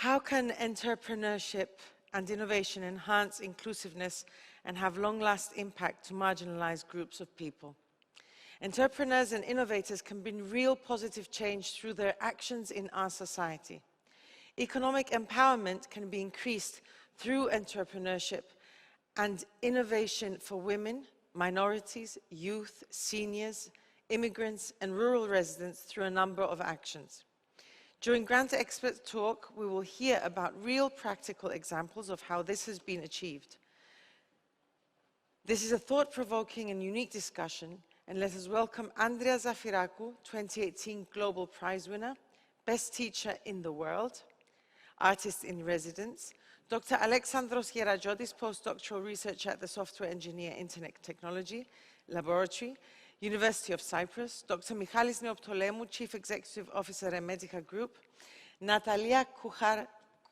How can entrepreneurship and innovation enhance inclusiveness and have long-lasting impact to marginalized groups of people? Entrepreneurs and innovators can bring real positive change through their actions in our society. Economic empowerment can be increased through entrepreneurship and innovation for women, minorities, youth, seniors, immigrants, and rural residents through a number of actions. During GrantXpert talk, we will hear about real practical examples of how this has been achieved. This is a thought-provoking and unique discussion, and let us welcome Andria Zafirakou, 2018 Global Prize winner, Best Teacher in the World, Artist in Residence, Dr. Alexandros Yeratziotis, Post-Doctoral Researcher at the Software Engineer Internet Technology Laboratory, University of Cyprus, Dr. Michalis Neoptolemu, Chief Executive Officer at Medica Group, Natalia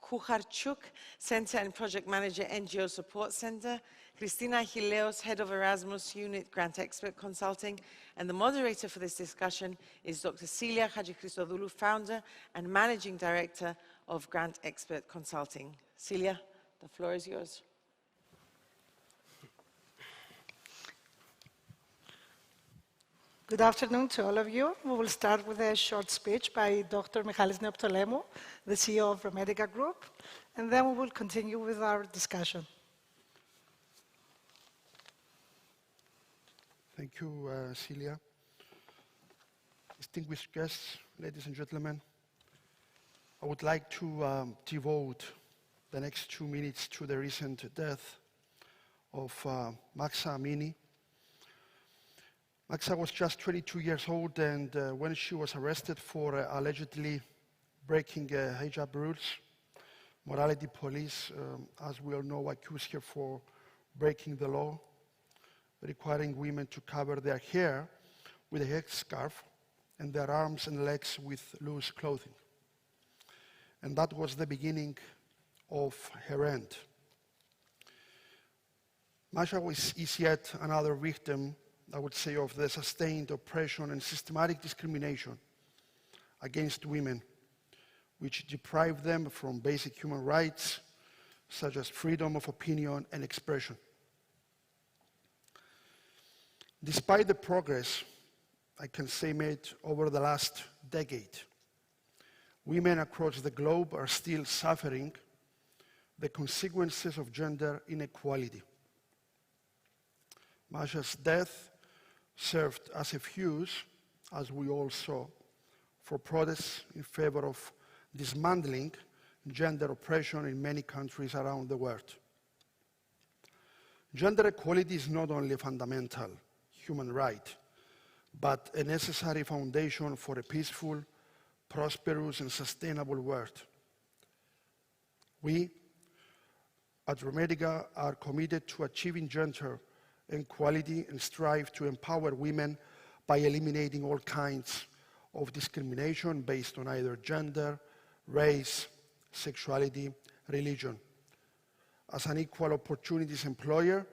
Kucharchuk, Center and Project Manager, NGO Support Center, Christina Hileos, Head of Erasmus Unit, GrantXpert Consulting, and the moderator for this discussion is Dr. Celia Hadjichristodoulou, Founder and Managing Director of GrantXpert Consulting. Celia, the floor is yours. Good afternoon to all of you. We will start with a short speech by Dr. Michalis Neoptolemu, the CEO of Medica Group, and then we will continue with our discussion. Thank you, Celia. Distinguished guests, ladies and gentlemen, I would like to devote the next 2 minutes to the recent death of Maxa Amini. Maxa was just 22 years old, and when she was arrested for allegedly breaking hijab rules, morality police, as we all know, accused her for breaking the law, requiring women to cover their hair with a headscarf and their arms and legs with loose clothing. And that was the beginning of her end. Masha is yet another victim, I would say, of the sustained oppression and systematic discrimination against women, which deprive them from basic human rights, such as freedom of opinion and expression. Despite the progress, I can say, made over the last decade, women across the globe are still suffering the consequences of gender inequality. Masha's death served as a fuse, as we all saw, for protests in favor of dismantling gender oppression in many countries around the world. Gender equality is not only a fundamental human right, but a necessary foundation for a peaceful, prosperous, and sustainable world. We, at Medica, are committed to achieving gender equality and strive to empower women by eliminating all kinds of discrimination based on either gender, race, sexuality, religion. As an equal opportunities employer,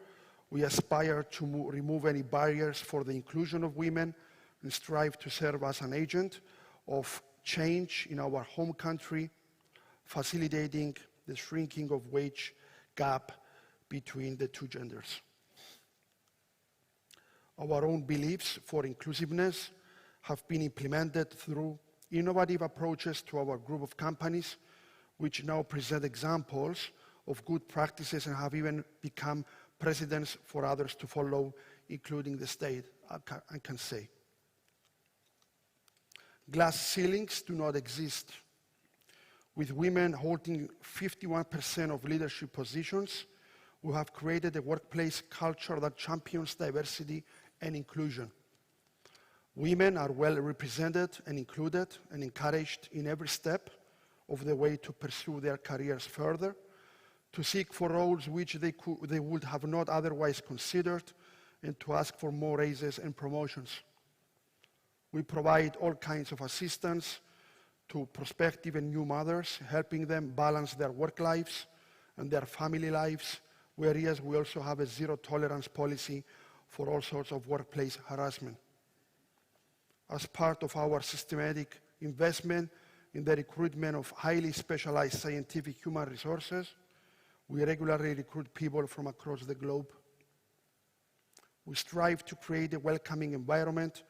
we aspire to remove any barriers for the inclusion of women and strive to serve as an agent of change in our home country, facilitating the shrinking of wage gap between the two genders. Our own beliefs for inclusiveness have been implemented through innovative approaches to our group of companies, which now present examples of good practices and have even become precedents for others to follow, including the state, I can say. Glass ceilings do not exist. With women holding 51% of leadership positions, we have created a workplace culture that champions diversity and inclusion. Women are well represented and included and encouraged in every step of the way to pursue their careers further, to seek for roles which they would have not otherwise considered, and to ask for more raises and promotions. We provide all kinds of assistance to prospective and new mothers, helping them balance their work lives and their family lives, whereas we also have a zero-tolerance policy for all sorts of workplace harassment. As part of our systematic investment in the recruitment of highly specialized scientific human resources. We regularly recruit people from across the globe. We strive to create a welcoming environment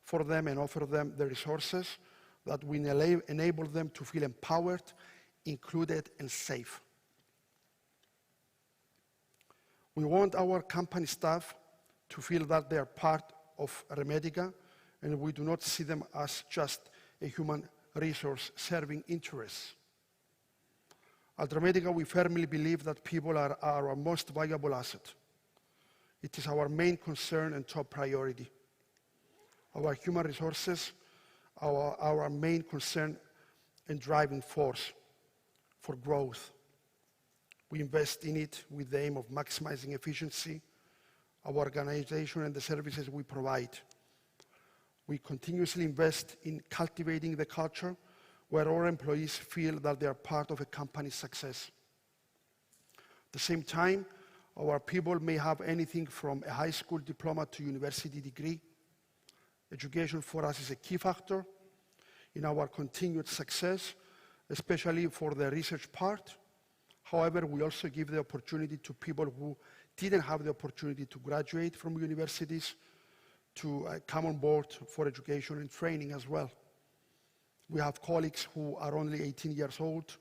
for them and offer them the resources that will enable them to feel empowered, included, and safe. We want our company staff to feel that they are part of Remedica, and we do not see them as just a human resource serving interests. At Remedica, we firmly believe that people are our most valuable asset. It is our main concern and top priority. Our human resources are our main concern and driving force for growth. We invest in it with the aim of maximizing efficiency, our organization and the services we provide. We continuously invest in cultivating the culture where our employees feel that they are part of a company's success. At the same time, our people may have anything from a high school diploma to university degree. Education for us is a key factor in our continued success, especially for the research part. However, we also give the opportunity to people who didn't have the opportunity to graduate from universities to come on board for education and training as well. We have colleagues who are only 18 years old,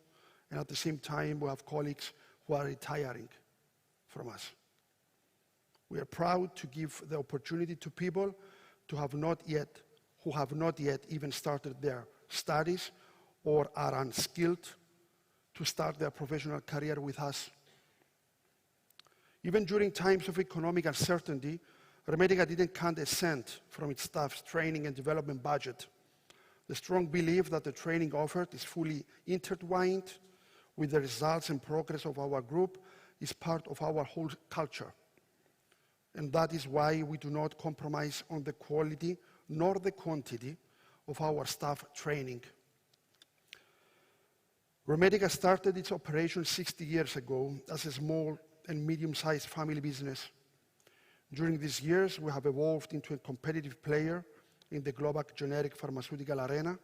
and at the same time, we have colleagues who are retiring from us. We are proud to give the opportunity to people who have not yet even started their studies or are unskilled to start their professional career with us. Even during times of economic uncertainty, Remedica didn't cut a cent from its staff's training and development budget. The strong belief that the training offered is fully intertwined with the results and progress of our group is part of our whole culture. And that is why we do not compromise on the quality nor the quantity of our staff training. Remedica started its operation 60 years ago as a small and medium-sized family business. During these years, we have evolved into a competitive player in the global generic pharmaceutical arena,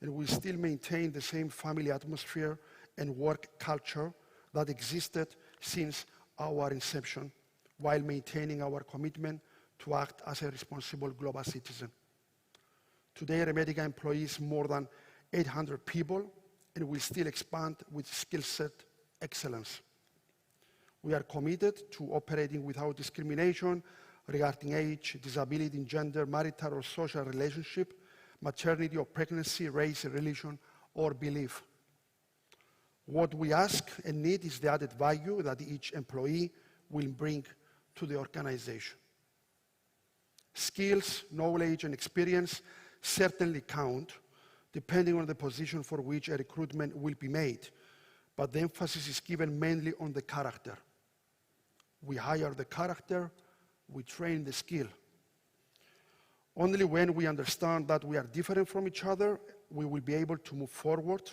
and we still maintain the same family atmosphere and work culture that existed since our inception, while maintaining our commitment to act as a responsible global citizen. Today, Remedica employs more than 800 people, and will still expand with skill set excellence. We are committed to operating without discrimination regarding age, disability, gender, marital or social relationship, maternity or pregnancy, race, religion, or belief. What we ask and need is the added value that each employee will bring to the organization. Skills, knowledge, and experience certainly count, depending on the position for which a recruitment will be made, but the emphasis is given mainly on the character. We hire the character, we train the skill. Only when we understand that we are different from each other, we will be able to move forward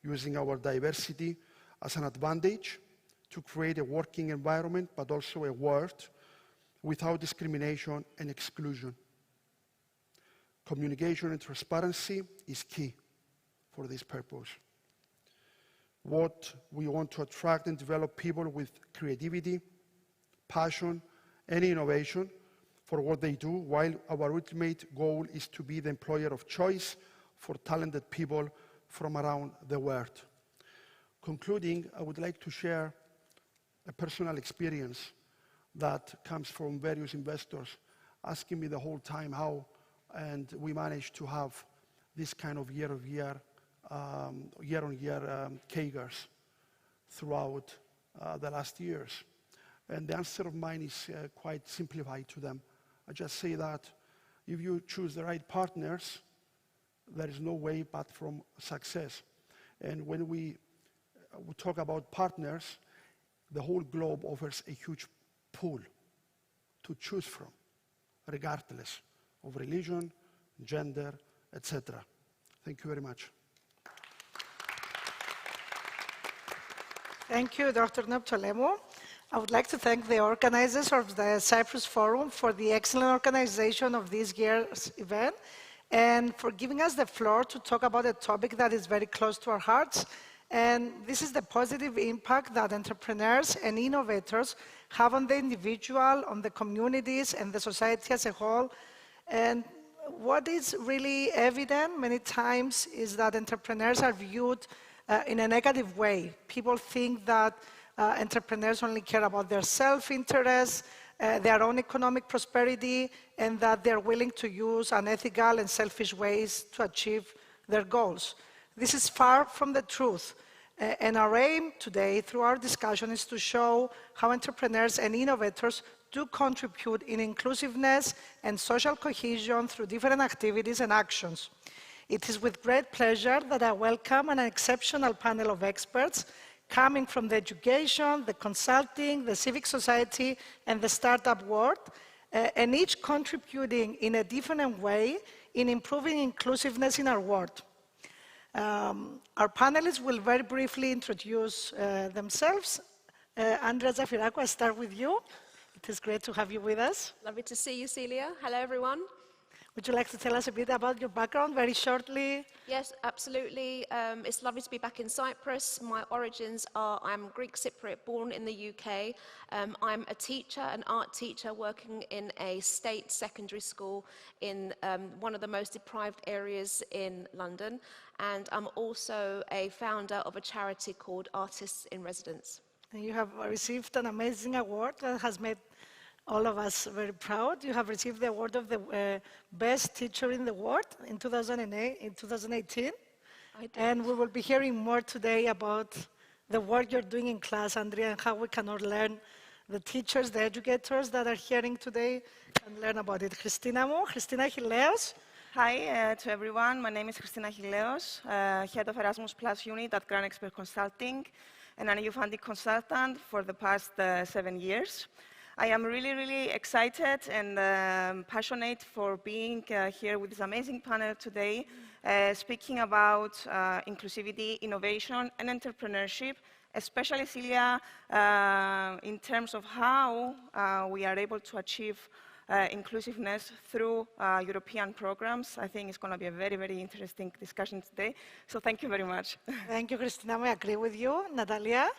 using our diversity as an advantage to create a working environment, but also a world without discrimination and exclusion. Communication and transparency is key for this purpose. What we want to attract and develop people with creativity, passion, and innovation for what they do, while our ultimate goal is to be the employer of choice for talented people from around the world. Concluding, I would like to share a personal experience that comes from various investors asking me the whole time how and we managed to have this kind of year-on-year CAGRs throughout the last years. And the answer of mine is quite simplified to them. I just say that if you choose the right partners, there is no way but from success. And when we talk about partners, the whole globe offers a huge pool to choose from, regardless of religion, gender, etc. Thank you very much. Thank you, Dr. Neoptolemu. I would like to thank the organizers of the Cyprus Forum for the excellent organization of this year's event, and for giving us the floor to talk about a topic that is very close to our hearts. And this is the positive impact that entrepreneurs and innovators have on the individual, on the communities, and the society as a whole. And what is really evident many times is that entrepreneurs are viewed in a negative way. People think that entrepreneurs only care about their self-interest, their own economic prosperity, and that they're willing to use unethical and selfish ways to achieve their goals. This is far from the truth. And our aim today, through our discussion, is to show how entrepreneurs and innovators do contribute in inclusiveness and social cohesion through different activities and actions. It is with great pleasure that I welcome an exceptional panel of experts coming from the education, the consulting, the civic society, and the startup world, and each contributing in a different way in improving inclusiveness in our world. Our panelists will very briefly introduce themselves. Andria Zafirakou, I'll start with you. It is great to have you with us. Lovely to see you, Celia. Hello, everyone. Would you like to tell us a bit about your background, very shortly? Yes, absolutely. It's lovely to be back in Cyprus. My origins are, I'm Greek Cypriot, born in the UK. I'm a teacher, an art teacher, working in a state secondary school in one of the most deprived areas in London. And I'm also a founder of a charity called Artists in Residence. And you have received an amazing award that has made all of us very proud. You have received the award of the best teacher in the world in 2018. And we will be hearing more today about the work you're doing in class, Andria, and how we can all learn. The teachers, the educators that are hearing today can learn about it. Christina Hileos. Hi to everyone. My name is Christina Hileos, head of Erasmus Plus unit at GrantXpert Consulting, and an EU funding consultant for the past 7 years. I am really, really excited and passionate for being here with this amazing panel today, speaking about inclusivity, innovation, and entrepreneurship, especially, Celia, in terms of how we are able to achieve inclusiveness through European programs. I think it's going to be a very, very interesting discussion today. So thank you very much. Thank you, Christina. I agree with you. Natalia?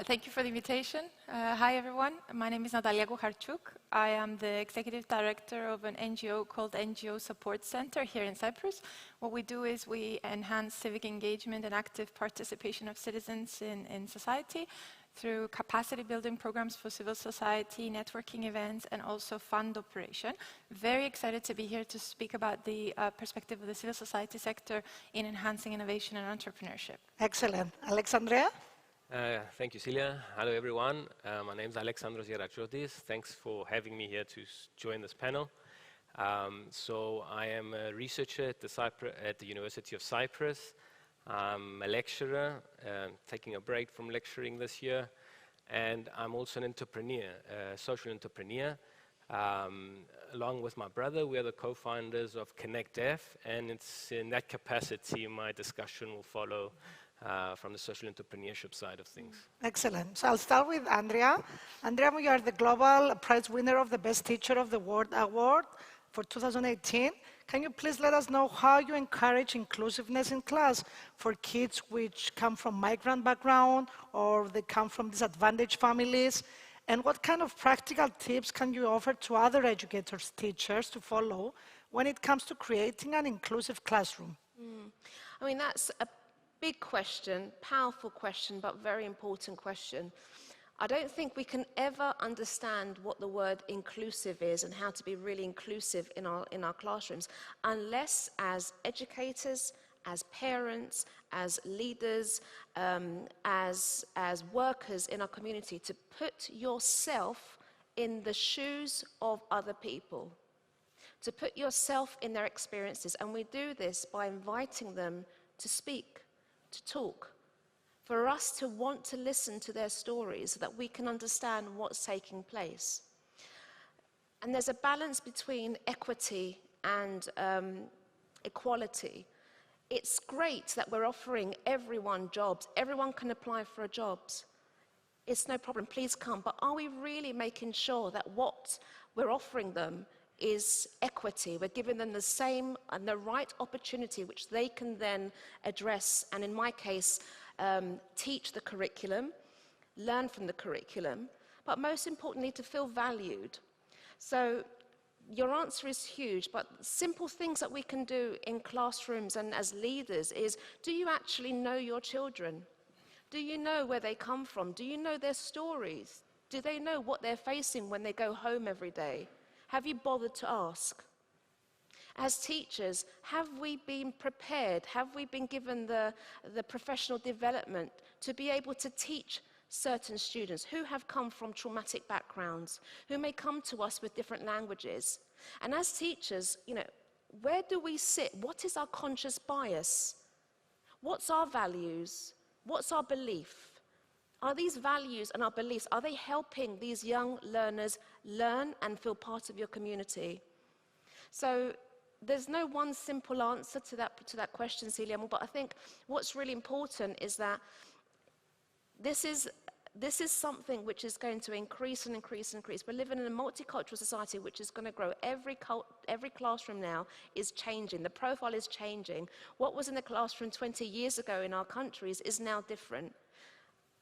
Thank you for the invitation. Hi, everyone. My name is Natalia Kucharchuk. I am the executive director of an NGO called NGO Support Center here in Cyprus. What we do is we enhance civic engagement and active participation of citizens in society through capacity building programs for civil society, networking events, and also fund operation. Very excited to be here to speak about the perspective of the civil society sector in enhancing innovation and entrepreneurship. Excellent. Alexandros? Thank you, Celia. Hello, everyone. My name is Alexandros Yeratziotis. Thanks for having me here to join this panel. So I am a researcher at the University of Cyprus. I'm a lecturer, taking a break from lecturing this year. And I'm also an entrepreneur, a social entrepreneur. Along with my brother, we are the co-founders of ConnectDeaf. And it's in that capacity my discussion will follow from the social entrepreneurship side of things. Excellent. So I'll start with Andria. Andria, you are the global prize winner of the Best Teacher of the World Award for 2018. Can you please let us know how you encourage inclusiveness in class for kids which come from migrant background or they come from disadvantaged families? And what kind of practical tips can you offer to other educators, teachers to follow when it comes to creating an inclusive classroom? I mean, that's a big question, powerful question, but very important question. I don't think we can ever understand what the word inclusive is and how to be really inclusive in our classrooms unless as educators, as parents, as leaders, as workers in our community, to put yourself in the shoes of other people, to put yourself in their experiences. And we do this by inviting them to speak, to talk, for us to want to listen to their stories so that we can understand what's taking place. And there's a balance between equity and equality. It's great that we're offering everyone jobs. Everyone can apply for jobs. It's no problem, please come. But are we really making sure that what we're offering them is equity. We're giving them the same and the right opportunity which they can then address, and in my case, teach the curriculum, learn from the curriculum, but most importantly, to feel valued. So your answer is huge, but simple things that we can do in classrooms and as leaders is, do you actually know your children? Do you know where they come from? Do you know their stories? Do they know what they're facing when they go home every day? Have you bothered to ask? As teachers, have we been prepared? Have we been given the professional development to be able to teach certain students who have come from traumatic backgrounds, who may come to us with different languages? And as teachers, you know, where do we sit? What is our conscious bias? What's our values? What's our belief? Are these values and our beliefs, are they helping these young learners learn and feel part of your community? So there's no one simple answer to that question, Celia, but I think what's really important is that this is something which is going to increase and increase and increase. We're living in a multicultural society which is going to grow. Every classroom now is changing. The profile is changing. What was in the classroom 20 years ago in our countries is now different.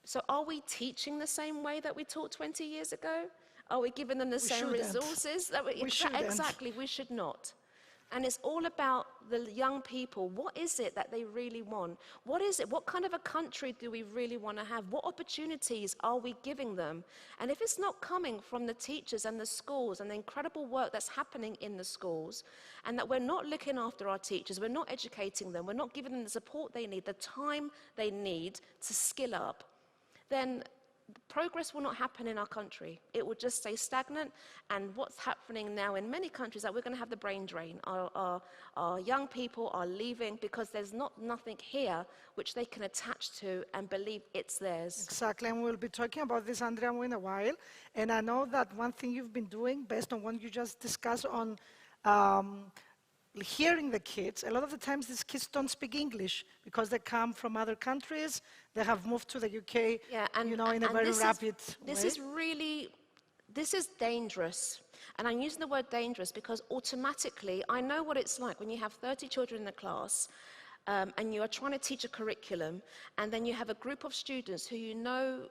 So are we teaching the same way that we taught 20 years ago? Are we giving them the same resources? Exactly, we should not. And it's all about the young people. What is it that they really want? What is it? What kind of a country do we really want to have? What opportunities are we giving them? And if it's not coming from the teachers and the schools and the incredible work that's happening in the schools, and that we're not looking after our teachers, we're not educating them, we're not giving them the support they need, the time they need to skill up, then progress will not happen in our country. It will just stay stagnant, and what's happening now in many countries is that we're going to have the brain drain. Our young people are leaving because there's nothing here which they can attach to and believe it's theirs. Exactly, and we'll be talking about this, Andria, in a while. And I know that one thing you've been doing, based on what you just discussed on hearing the kids, a lot of the times these kids don't speak English because they come from other countries, they have moved to the UK, you know, in a very rapid way. This is dangerous. And I'm using the word dangerous because automatically, I know what it's like when you have 30 children in the class and you are trying to teach a curriculum, and then you have a group of students who you know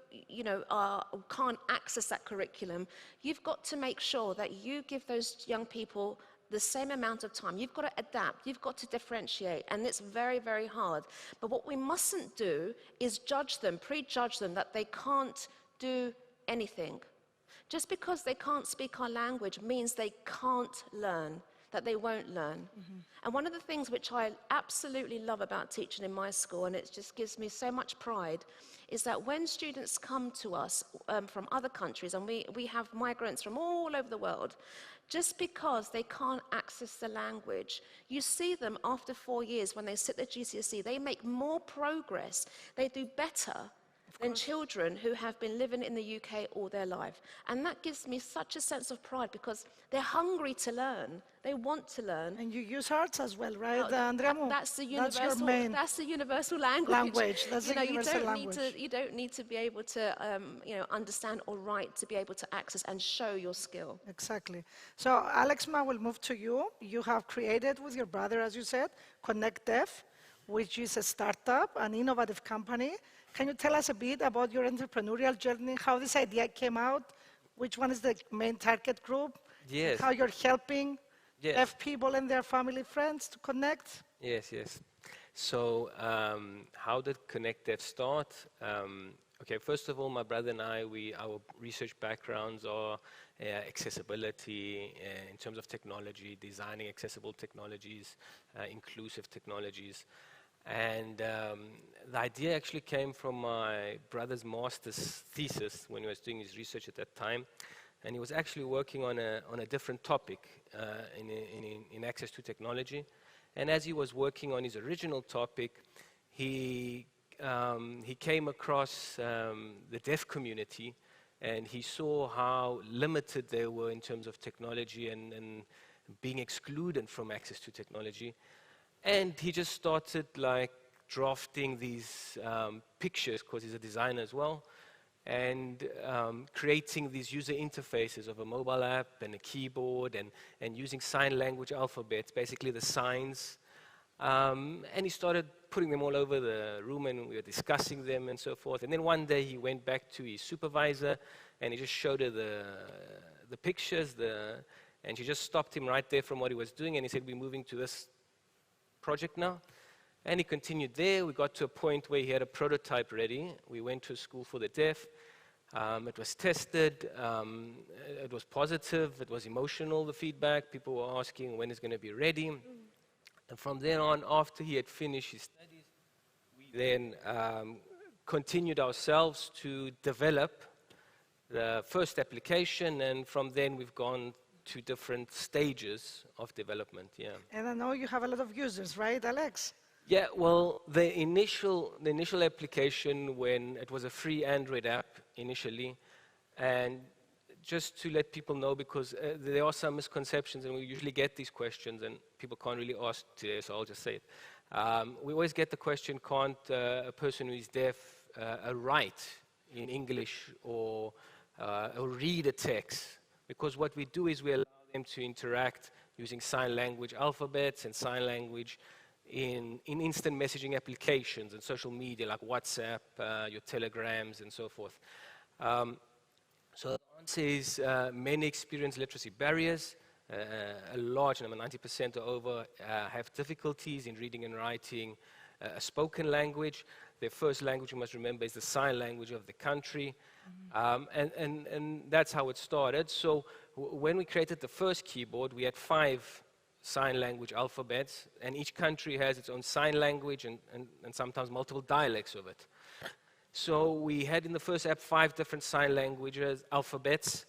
can't access that curriculum. You've got to make sure that you give those young people the same amount of time. You've got to adapt, you've got to differentiate, and it's very, very hard. But what we mustn't do is judge them, prejudge them that they can't do anything. Just because they can't speak our language means they can't learn, that they won't learn. And one of the things which I absolutely love about teaching in my school, and it just gives me so much pride, is that when students come to us from other countries, and we have migrants from all over the world, just because they can't access the language, you see them after 4 years when they sit the GCSE, they make more progress, they do better than children who have been living in the UK all their life. And that gives me such a sense of pride because they're hungry to learn. They want to learn. And you use arts as well, right, Andria? That's the universal language. That's the universal language. You don't need to be able to understand or write to be able to access and show your skill. Exactly. So, Alex, I will move to you. You have created with your brother, as you said, Connect Deaf, which is a startup, an innovative company. Can you tell us a bit about your entrepreneurial journey, how this idea came out, which one is the main target group, Yes. how you're helping deaf people and their family friends to connect? Yes. So how did Connect Deaf start? Okay, first of all, my brother and I, our research backgrounds are accessibility in terms of technology, designing accessible technologies, inclusive technologies. And the idea actually came from my brother's master's thesis when he was doing his research at that time. And he was actually working on a different topic in access to technology. And as he was working on his original topic, he came across the deaf community, and he saw how limited they were in terms of technology and being excluded from access to technology. And he just started like drafting these pictures, because he's a designer as well, and creating these user interfaces of a mobile app and a keyboard and using sign language alphabets, basically the signs. And he started putting them all over the room, and we were discussing them and so forth. And then one day he went back to his supervisor and he just showed her the pictures, and she just stopped him right there from what he was doing, and he said, "We're moving to this project now." And he continued there. We got to a point where he had a prototype ready. We went to a school for the deaf. It was tested. It was positive. It was emotional, the feedback. People were asking when it's going to be ready. And from then on, after he had finished his studies, we then continued ourselves to develop the first application. And from then, we've gone to different stages of development, yeah. And I know you have a lot of users, right, Alex? Yeah, well, the initial application, when it was a free Android app initially, and just to let people know, because there are some misconceptions, and we usually get these questions, and people can't really ask today, so I'll just say it. We always get the question, can't a person who is deaf write in English or read a text? Because what we do is we allow them to interact using sign language alphabets and sign language in instant messaging applications and social media like WhatsApp, your telegrams, and so forth. So the answer is many experience literacy barriers. A large number, 90% or over, have difficulties in reading and writing a spoken language. Their first language, you must remember, is the sign language of the country. And that's how it started. So when we created the first keyboard, we had 5 sign language alphabets, and each country has its own sign language and sometimes multiple dialects of it. So we had in the first app 5 different sign languages, alphabets,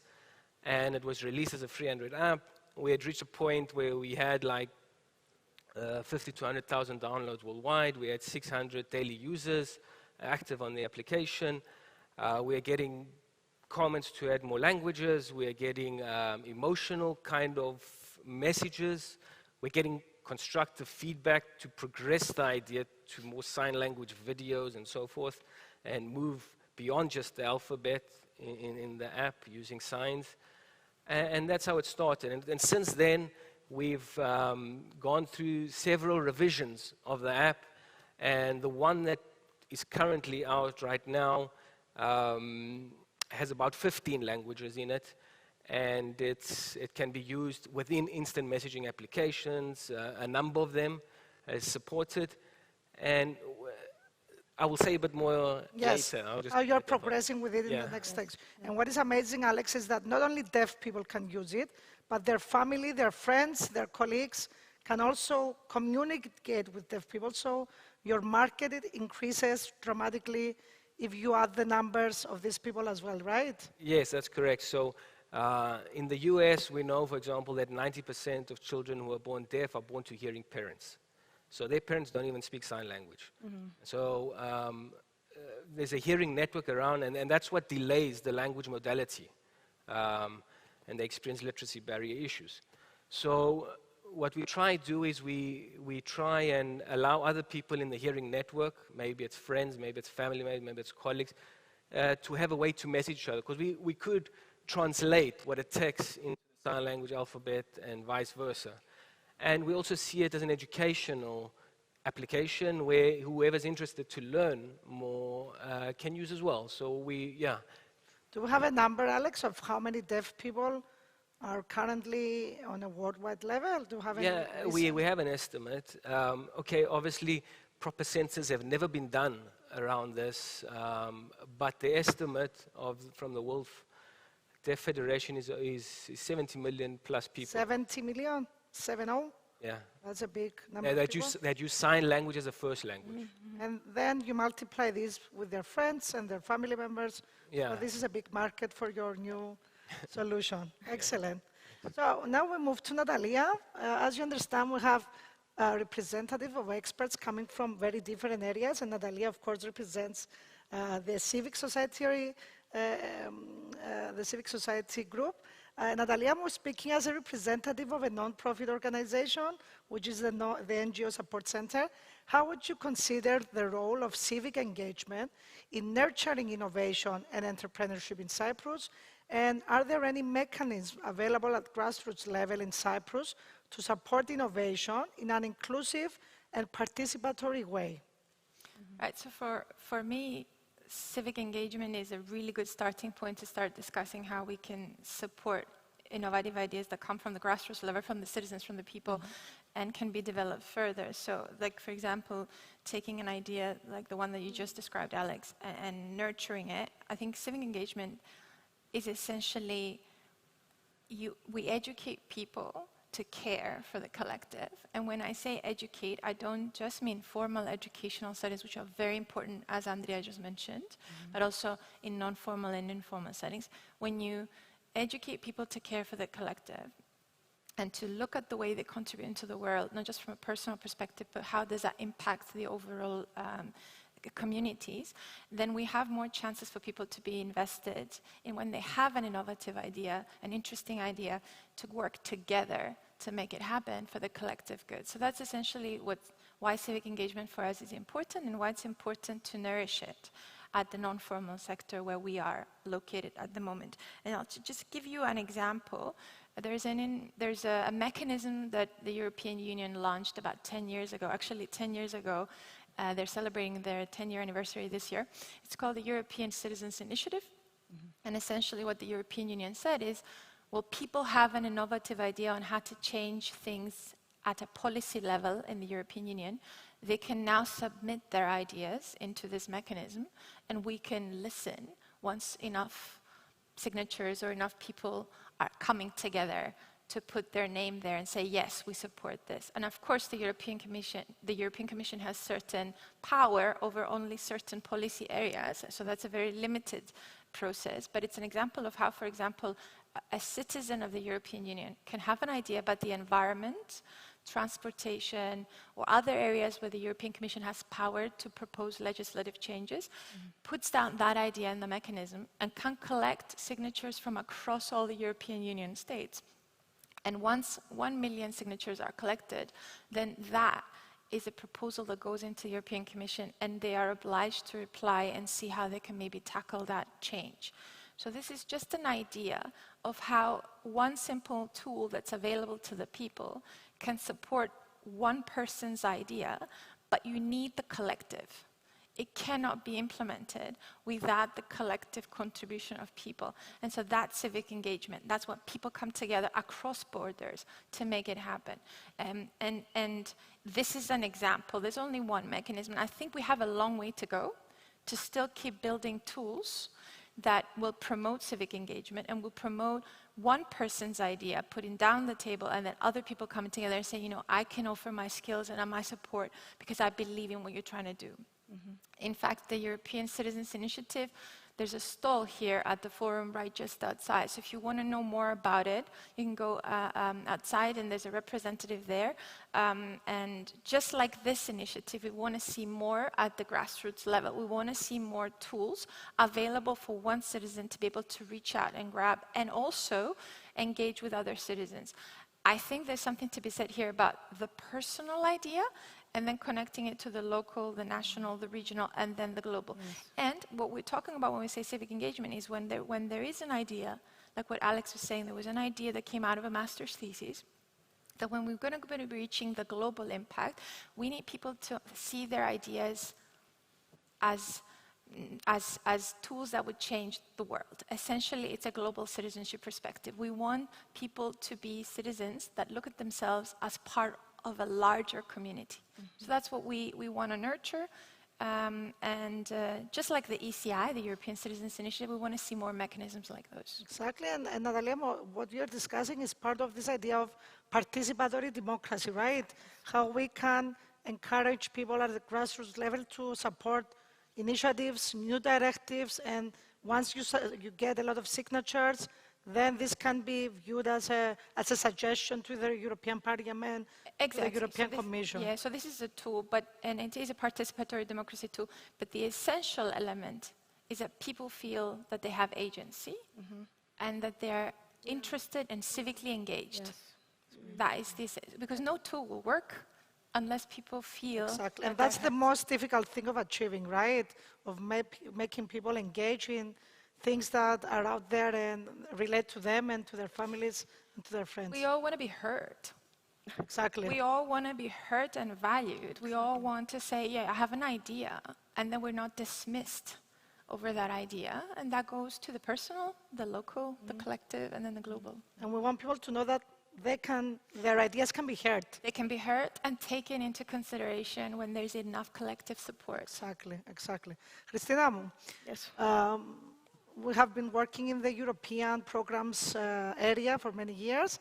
and it was released as a free Android app. We had reached a point where we had like 50 to 100,000 downloads worldwide. We had 600 daily users active on the application. We are getting comments to add more languages. We are getting emotional kind of messages. We're getting constructive feedback to progress the idea to more sign language videos and so forth, and move beyond just the alphabet in the app using signs. And that's how it started. And since then, we've gone through several revisions of the app, and the one that is currently out right now has about 15 languages in it, and it can be used within instant messaging applications. A number of them is supported, and I will say a bit more later. How you're progressing with it in the next stage. And what is amazing, Alex, is that not only deaf people can use it, but their family, their friends, their colleagues can also communicate with deaf people. So your market increases dramatically if you add the numbers of these people as well, right? Yes, that's correct. So in the US, we know, for example, that 90% of children who are born deaf are born to hearing parents. So their parents don't even speak sign language. So there's a hearing network around, and that's what delays the language modality. And they experience literacy barrier issues. So what we try to do is we try and allow other people in the hearing network, maybe it's friends, maybe it's family, maybe it's colleagues, to have a way to message each other. Because we could translate what it takes into the sign language alphabet and vice versa. And we also see it as an educational application where whoever's interested to learn more can use as well. So Do we have a number, Alex, of how many deaf people are currently on a worldwide level? Do you have we have an estimate. Okay, obviously, proper census have never been done around this, but the estimate from the World Deaf Federation is 70 million plus people. 70 million? 70? Yeah. That's a big number of people. That use sign language as a first language. And then you multiply this with their friends and their family members. Yeah. So this is a big market for your new solution. Excellent. So now we move to Natalia. As you understand, we have a representative of experts coming from very different areas, and Natalia, of course, represents the civic society group. Natalia was speaking as a representative of a non-profit organization, which is the NGO Support Center. How would you consider the role of civic engagement in nurturing innovation and entrepreneurship in Cyprus? And are there any mechanisms available at grassroots level in Cyprus to support innovation in an inclusive and participatory way? Right, so for me, civic engagement is a really good starting point to start discussing how we can support innovative ideas that come from the grassroots level, from the citizens, from the people, and can be developed further. So, like, for example, taking an idea like the one that you just described, Alex, and nurturing it, I think civic engagement is essentially, we educate people to care for the collective. And when I say educate, I don't just mean formal educational settings, which are very important, as Andria just mentioned, but also in non-formal and informal settings. When you educate people to care for the collective and to look at the way they contribute into the world, not just from a personal perspective, but how does that impact the overall communities, then we have more chances for people to be invested in when they have an innovative idea, an interesting idea, to work together to make it happen for the collective good. So that's essentially why civic engagement for us is important and why it's important to nourish it at the non-formal sector where we are located at the moment. And I'll just give you an example. There's a mechanism that the European Union launched about 10 years ago, actually 10 years ago. They're celebrating their 10-year anniversary this year. It's called the European Citizens Initiative. And essentially what the European Union said is, well, people have an innovative idea on how to change things at a policy level in the European Union. They can now submit their ideas into this mechanism, and we can listen once enough signatures or enough people are coming together to put their name there and say, yes, we support this. And of course, the European Commission has certain power over only certain policy areas, so that's a very limited process. But it's an example of how, for example, a citizen of the European Union can have an idea about the environment, transportation, or other areas where the European Commission has power to propose legislative changes, puts down that idea in the mechanism, and can collect signatures from across all the European Union states. And once 1 million signatures are collected, then that is a proposal that goes into the European Commission, and they are obliged to reply and see how they can maybe tackle that change. So this is just an idea of how one simple tool that's available to the people can support one person's idea, but you need the collective. It cannot be implemented without the collective contribution of people. And so that's civic engagement. That's when people come together across borders to make it happen. And this is an example. There's only one mechanism. I think we have a long way to go to still keep building tools that will promote civic engagement and will promote one person's idea, putting down the table, and then other people coming together and saying, you know, I can offer my skills and my support because I believe in what you're trying to do. In fact, the European Citizens Initiative, there's a stall here at the forum right just outside. So if you want to know more about it, you can go outside and there's a representative there. And just like this initiative, we want to see more at the grassroots level. We want to see more tools available for one citizen to be able to reach out and grab and also engage with other citizens. I think there's something to be said here about the personal idea and then connecting it to the local, the national, the regional, and then the global. Yes. And what we're talking about when we say civic engagement is when there is an idea, like what Alex was saying, there was an idea that came out of a master's thesis, that when we're going to be reaching the global impact, we need people to see their ideas as tools that would change the world. Essentially, it's a global citizenship perspective. We want people to be citizens that look at themselves as part of a larger community. So that's what we want to nurture. Just like the ECI, the European Citizens Initiative, we want to see more mechanisms like those. Exactly, and Natalia, what you're discussing is part of this idea of participatory democracy, right? How we can encourage people at the grassroots level to support initiatives, new directives, and once you get a lot of signatures, then this can be viewed as a suggestion to the European Parliament, exactly. The European Commission. Yeah, so this is a tool, and it is a participatory democracy tool, but the essential element is that people feel that they have agency and that they're interested and civically engaged. Yes. That is this, because no tool will work unless people feel. Exactly, that and that's they're the heard. most difficult thing of achieving, right? Of making people engage in things that are out there and relate to them and to their families and to their friends. We all want to be heard. Exactly. We all want to be heard and valued. We all want to say, yeah, I have an idea, and then we're not dismissed over that idea. And that goes to the personal, the local, the collective, and then the global. And we want people to know that their ideas can be heard. They can be heard and taken into consideration when there's enough collective support. Exactly, exactly. Christina, Yes. we have been working in the European programs area for many years.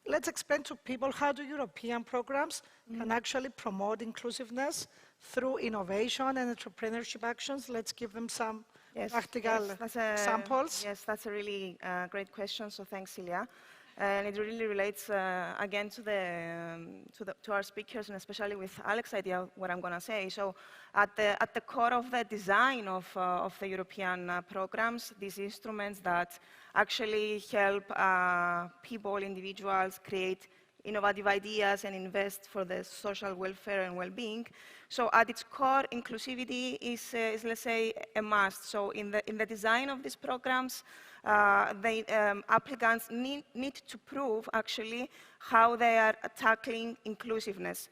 Let's explain to people how do European programs can actually promote inclusiveness through innovation and entrepreneurship actions. Let's give them some practical examples. Yes, that's a really great question, so thanks, Celia. And it really relates, again, to our speakers, and especially with Alex's idea, what I'm going to say. So at the core of the design of the European programs, these instruments that actually help people, individuals, create innovative ideas and invest for the social welfare and well-being. So at its core, inclusivity is, let's say, a must. So in the design of these programs, the applicants need to prove, actually, how they are tackling inclusiveness.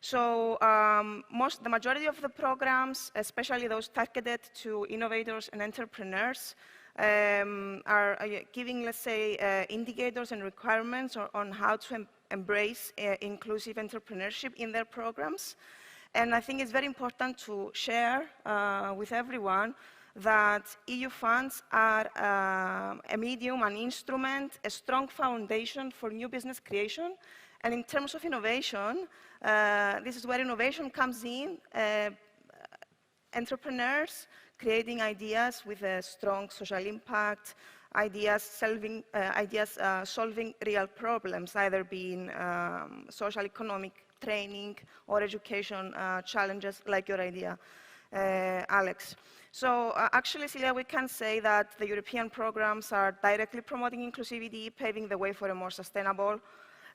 So the majority of the programs, especially those targeted to innovators and entrepreneurs, are giving, let's say, indicators and requirements on how to embrace inclusive entrepreneurship in their programs. And I think it's very important to share with everyone that EU funds are a medium, an instrument, a strong foundation for new business creation. And in terms of innovation, this is where innovation comes in. Entrepreneurs creating ideas with a strong social impact, ideas solving real problems, either being social, economic, training, or education challenges, like your idea, Alex. So actually, Celia, we can say that the European programs are directly promoting inclusivity, paving the way for a more sustainable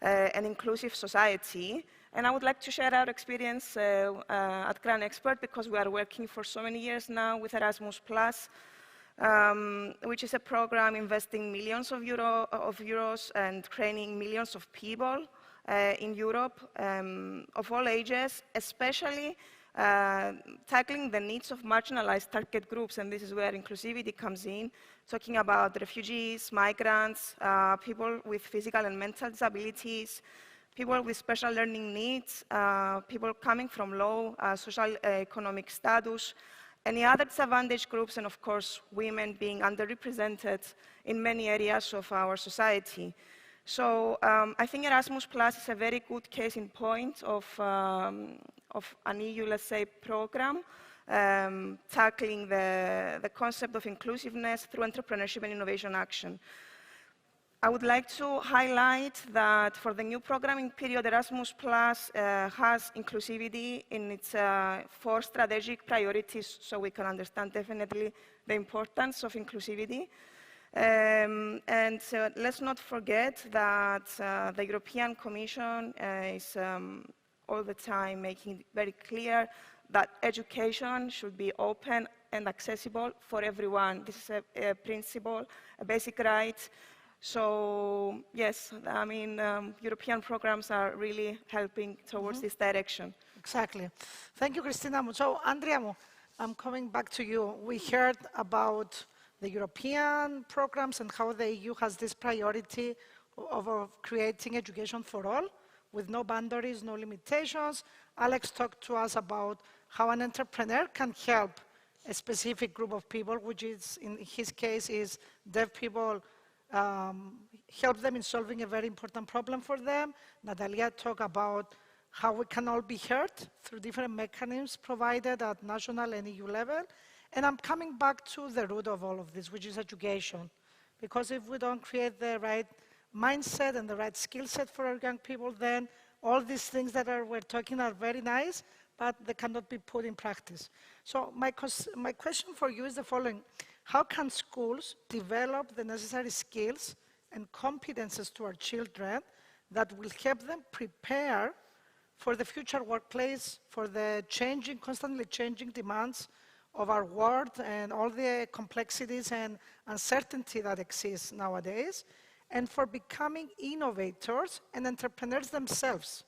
and inclusive society. And I would like to share our experience at GrantXpert, because we are working for so many years now with Erasmus+, which is a program investing millions of euros and training millions of people in Europe of all ages, especially tackling the needs of marginalized target groups. And this is where inclusivity comes in, talking about refugees, migrants, people with physical and mental disabilities, people with special learning needs, people coming from low social economic status, any other disadvantaged groups, and of course, women being underrepresented in many areas of our society. So I think Erasmus Plus is a very good case in point of an EU, let's say, program tackling the concept of inclusiveness through entrepreneurship and innovation action. I would like to highlight that for the new programming period, Erasmus Plus has inclusivity in its 4 strategic priorities, so we can understand definitely the importance of inclusivity. And let's not forget that the European Commission is all the time making it very clear that education should be open and accessible for everyone. This is a principle, a basic right. So yes, I mean, European programs are really helping towards this direction. Exactly. Thank you, Christina. So, Andria, I'm coming back to you. We heard about the European programs and how the EU has this priority of creating education for all, with no boundaries, no limitations. Alex talked to us about how an entrepreneur can help a specific group of people, which is, in his case, is deaf people, help them in solving a very important problem for them. Natalia talked about how we can all be heard through different mechanisms provided at national and EU level. And I'm coming back to the root of all of this, which is education. Because if we don't create the right mindset and the right skill set for our young people, then all these things that we're talking are very nice, but they cannot be put in practice. So my question for you is the following. How can schools develop the necessary skills and competences to our children that will help them prepare for the future workplace, for the changing, constantly changing demands of our world and all the complexities and uncertainty that exists nowadays, and for becoming innovators and entrepreneurs themselves.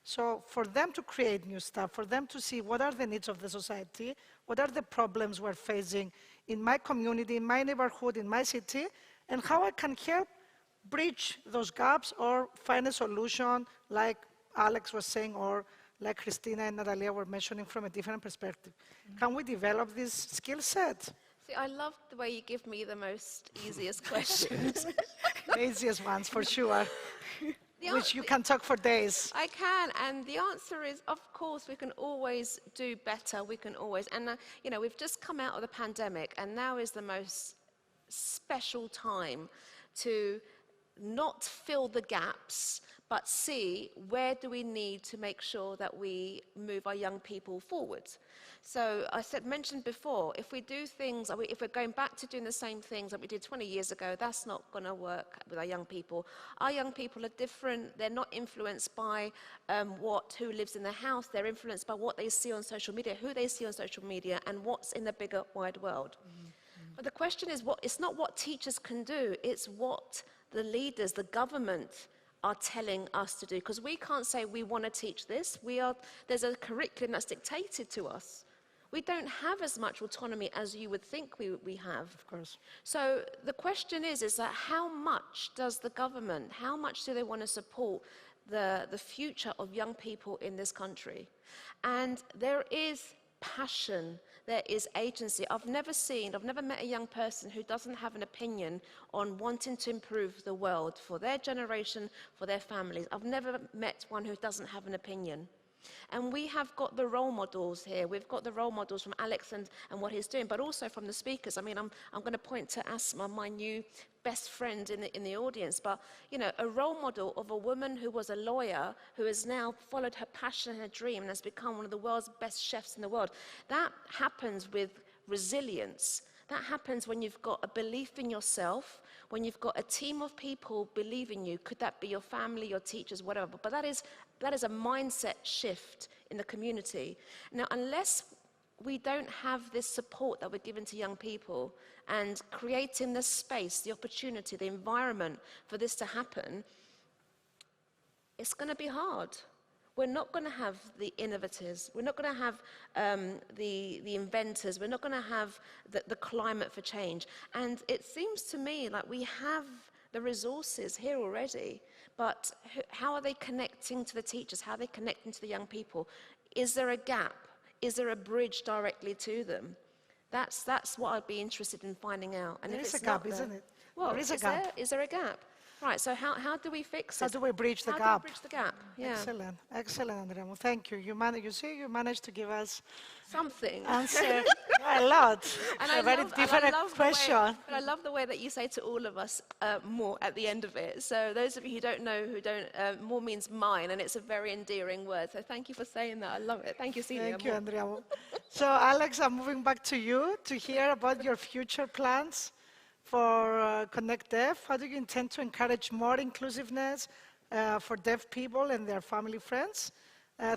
So for them to create new stuff, for them to see what are the needs of the society, what are the problems we're facing in my community, in my neighborhood, in my city, and how I can help bridge those gaps or find a solution like Alex was saying, or like Christina and Natalia were mentioning from a different perspective. Can we develop this skill set? See, I love the way you give me the most easiest questions. The easiest ones, for sure, which you can talk for days. I can, and the answer is, of course, we can always do better. We can always, and you know, we've just come out of the pandemic, and now is the most special time to not fill the gaps, but see where do we need to make sure that we move our young people forward. So I mentioned before, if we do things, if we're going back to doing the same things that we did 20 years ago, that's not going to work with our young people. Our young people are different. They're not influenced by who lives in the house. They're influenced by what they see on social media, who they see on social media, and what's in the bigger, wide world. But the question is, it's not what teachers can do, it's what the leaders, the government, are telling us to do. Because we can't say we want to teach this. There's a curriculum that's dictated to us. We don't have as much autonomy as you would think we have. Of course. So the question is that how much does the government, how much do they want to support the future of young people in this country? And there is passion, there is agency. I've never met a young person who doesn't have an opinion on wanting to improve the world for their generation, for their families. I've never met one who doesn't have an opinion. And we have got the role models here. We've got the role models from Alex and what he's doing, but also from the speakers. I mean, I'm going to point to Asma, my new best friend in the audience, but, you know, a role model of a woman who was a lawyer, who has now followed her passion and her dream and has become one of the world's best chefs in the world. That happens with resilience. That happens when you've got a belief in yourself, when you've got a team of people believe in you. Could that be your family, your teachers, whatever? But that is a mindset shift in the community. Now, unless we don't have this support that we're giving to young people and creating the space, the opportunity, the environment for this to happen, it's going to be hard. We're not going to have the innovators. We're not going to have the inventors. We're not going to have the climate for change. And it seems to me like we have the resources here already, but how are they connecting to the teachers? How are they connecting to the young people? Is there a gap? Is there a bridge directly to them? That's what I'd be interested in finding out. And There if is a it's gap, not isn't there, it? well, There is a gap. Is there a gap? Right, so how do we fix it? How do we bridge the How gap? do we bridge the gap? Yeah. Excellent, excellent, Andrea. Well, thank you. You managed to give us Something. answer a lot. A very different question. But I love the way that you say to all of us more at the end of it. So those of you who don't know, more means mine, and it's a very endearing word. So thank you for saying that. I love it. Thank you, Celia. Thank you, Andrea. So, Alex, I'm moving back to you to hear about your future plans for Connect Deaf. How do you intend to encourage more inclusiveness for deaf people and their family friends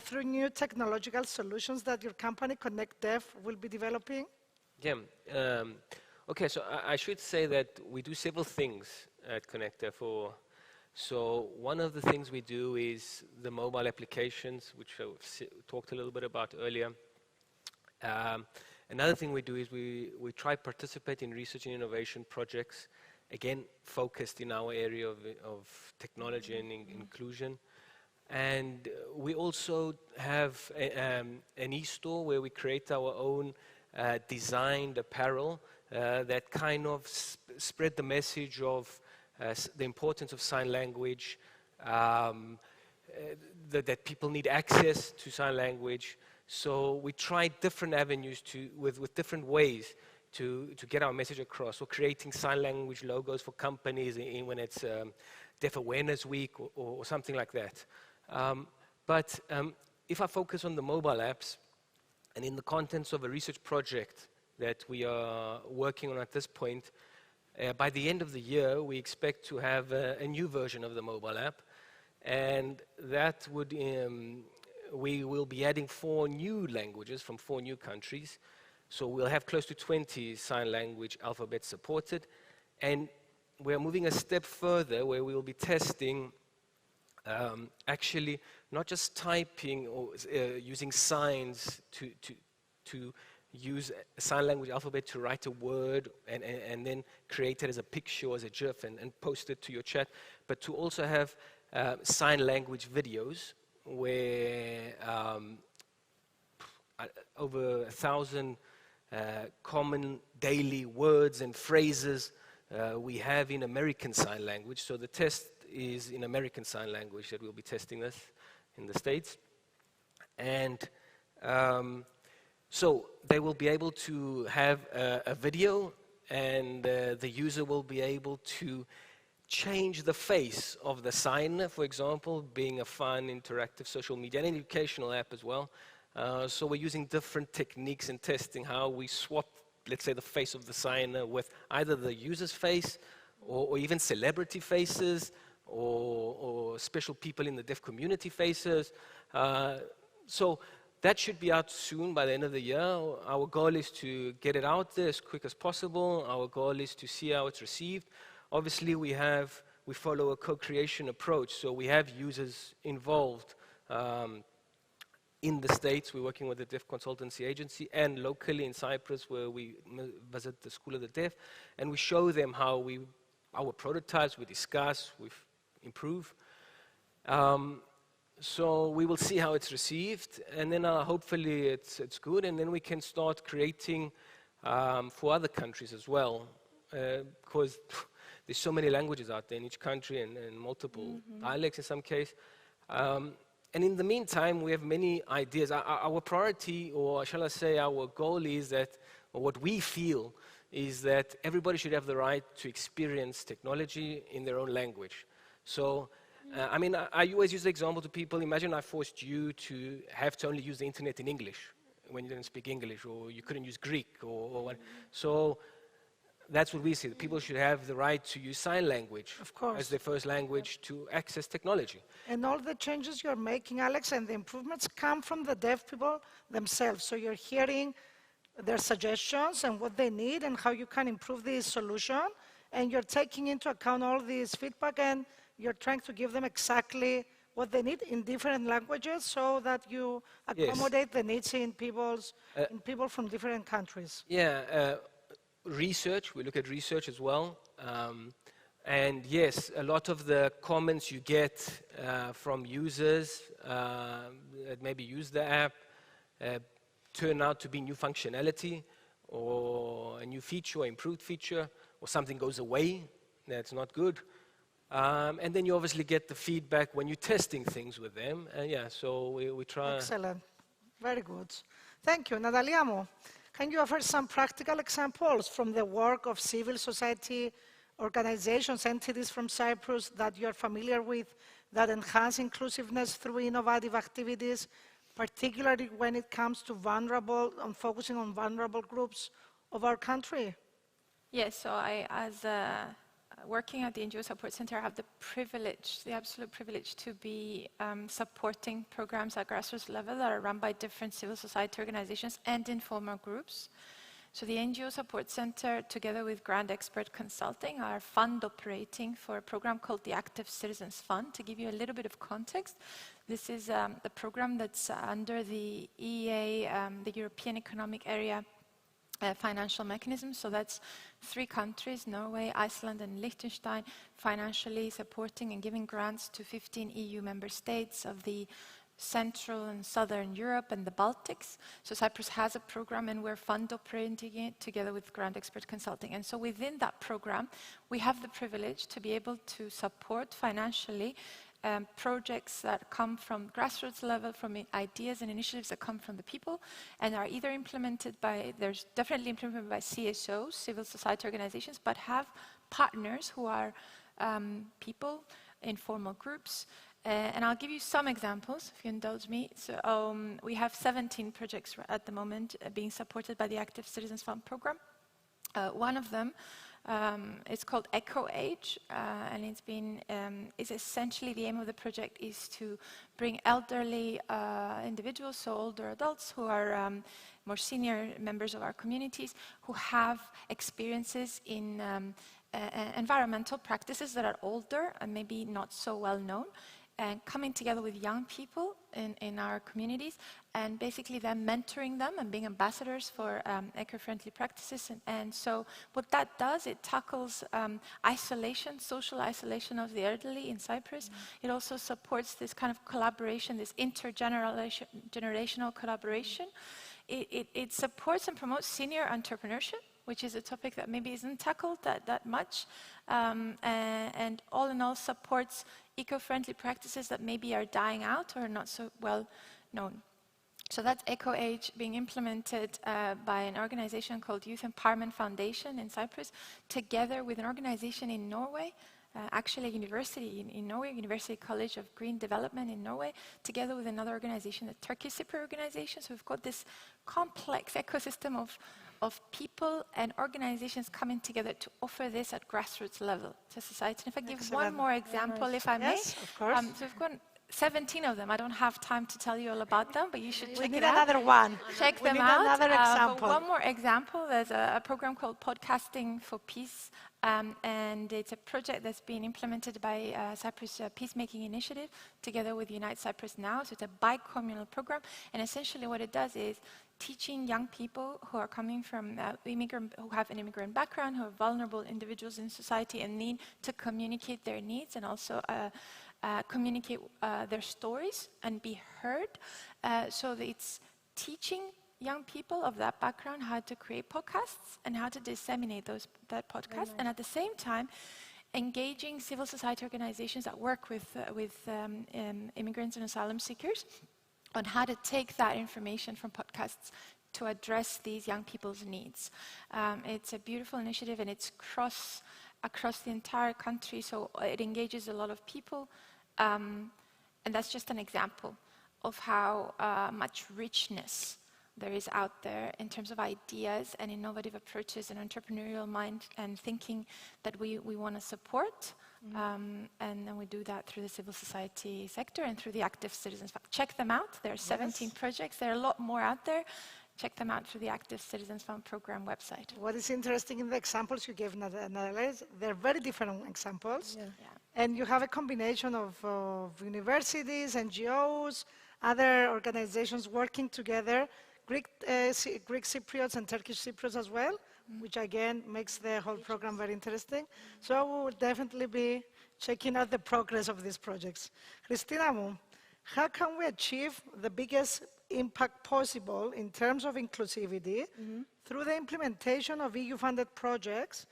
through new technological solutions that your company, Connect Deaf, will be developing? Yeah. Okay, so I should say that we do several things at Connect Deaf. So one of the things we do is the mobile applications, which I talked a little bit about earlier. Another thing we do is we try to participate in research and innovation projects, again, focused in our area of technology and inclusion. And we also have an e-store where we create our own designed apparel that kind of spread the message of the importance of sign language, that people need access to sign language. So we try different avenues with different ways to get our message across. So creating sign language logos for companies when it's Deaf Awareness Week or something like that. But if I focus on the mobile apps and in the contents of a research project that we are working on at this point, By the end of the year, we expect to have a new version of the mobile app, and that would, we will be adding 4 new languages from 4 new countries. So we'll have close to 20 sign language alphabets supported, and we're moving a step further where we will be testing actually not just typing or using signs to use a sign language alphabet to write a word and then create it as a picture or as a GIF and post it to your chat, but to also have sign language videos where over 1,000 common daily words and phrases we have in American Sign Language. So the test is in American Sign Language that we'll be testing this in the States. And so they will be able to have a video, and the user will be able to change the face of the sign, for example, being a fun, interactive social media, and an educational app as well. So we're using different techniques in testing how we swap, let's say, the face of the sign with either the user's face or even celebrity faces or special people in the deaf community faces. So that should be out soon by the end of the year. Our goal is to get it out there as quick as possible. Our goal is to see how it's received. Obviously, we follow a co-creation approach, so we have users involved. In the States, we're working with the Deaf Consultancy Agency, and locally in Cyprus, where we visit the School of the Deaf, and we show them how our prototypes, we discuss, we improve. So we will see how it's received, and then hopefully it's good, and then we can start creating for other countries as well, because there's so many languages out there in each country and multiple dialects in some case. And in the meantime, we have many ideas. Our priority, or shall I say our goal is that, or what we feel, is that everybody should have the right to experience technology in their own language. So, I mean, I always use the example to people, imagine I forced you to have to only use the internet in English when you didn't speak English, or you couldn't use Greek, or what. So, that's what we see. People should have the right to use sign language as their first language to access technology. And all the changes you're making, Alex, and the improvements come from the deaf people themselves. So you're hearing their suggestions and what they need and how you can improve the solution. And you're taking into account all this feedback, and you're trying to give them exactly what they need in different languages so that you accommodate the needs in people from different countries. Yeah. Research, we look at research as well. And yes, a lot of the comments you get from users that maybe use the app turn out to be new functionality or a new feature or improved feature, or something goes away that's not good. And then you obviously get the feedback when you're testing things with them. And yeah, so we try. Excellent. Very good. Thank you. Natalia, can you offer some practical examples from the work of civil society organizations, entities from Cyprus that you're familiar with that enhance inclusiveness through innovative activities, particularly when it comes to focusing on vulnerable groups of our country? Yes, so I, as working at the NGO Support Center, I have the privilege, the absolute privilege to be supporting programs at grassroots level that are run by different civil society organizations and informal groups. So the NGO Support Center, together with GrantXpert Consulting, are fund operating for a program called the Active Citizens Fund. To give you a little bit of context, this is a program that's under the EEA, the European Economic Area financial mechanism. So that's 3 countries, Norway, Iceland and Liechtenstein, financially supporting and giving grants to 15 EU member states of the Central and Southern Europe and the Baltics. So Cyprus has a program, and we're fund operating it together with GrantXpert Consulting. And so within that program, we have the privilege to be able to support financially projects that come from grassroots level, from ideas and initiatives that come from the people, and are either implemented by, there's definitely implemented by CSOs, civil society organizations, but have partners who are people, informal groups. And I'll give you some examples, if you indulge me. So we have 17 projects at the moment being supported by the Active Citizens Fund program. One of them It's called Echo Age, and it's essentially the aim of the project is to bring elderly individuals, so older adults who are more senior members of our communities, who have experiences in environmental practices that are older and maybe not so well known, and coming together with young people in our communities, and basically then mentoring them and being ambassadors for eco-friendly practices. And so what that does, it tackles isolation, social isolation of the elderly in Cyprus. It also supports this kind of collaboration, this intergenerational collaboration. It supports and promotes senior entrepreneurship, which is a topic that maybe isn't tackled that much, and all in all supports eco-friendly practices that maybe are dying out or not so well known. So that's Eco Age being implemented by an organization called Youth Empowerment Foundation in Cyprus, together with an organization in Norway, actually a university in Norway, University College of Green Development in Norway, together with another organization, the Turkish Cypriot organization. So we've got this complex ecosystem of people and organizations coming together to offer this at grassroots level to society. And if I give one more example, if I may. Yes, of course. So we've got 17 of them. I don't have time to tell you all about them, but you should check We it need out. another one. Check We them need out. another example. But one more example, there's a program called Podcasting for Peace, and it's a project that's been implemented by Cyprus Peacemaking Initiative together with Unite Cyprus Now. So it's a bi-communal program, and essentially what it does is teaching young people who are coming from who have an immigrant background, who are vulnerable individuals in society and need to communicate their needs and also communicate their stories and be heard. So that it's teaching young people of that background how to create podcasts and how to disseminate that podcast, and at the same time engaging civil society organizations that work with immigrants and asylum seekers on how to take that information from podcasts to address these young people's needs. It's a beautiful initiative, and it's across the entire country, so it engages a lot of people, and that's just an example of how much richness there is out there in terms of ideas and innovative approaches and entrepreneurial mind and thinking that we want to support. And then we do that through the civil society sector and through the active citizens. Check them out. There are 17 projects. There are a lot more out there. Check them out through the Active Citizens Fund program website. What is interesting in the examples you gave, Natalia, they're very different examples. Yeah. And you have a combination of universities, NGOs, other organizations working together, Greek Cypriots and Turkish Cypriots as well, which again makes the whole program very interesting. So we will definitely be checking out the progress of these projects. Christina, how can we achieve the biggest impact possible in terms of inclusivity through the implementation of EU-funded projects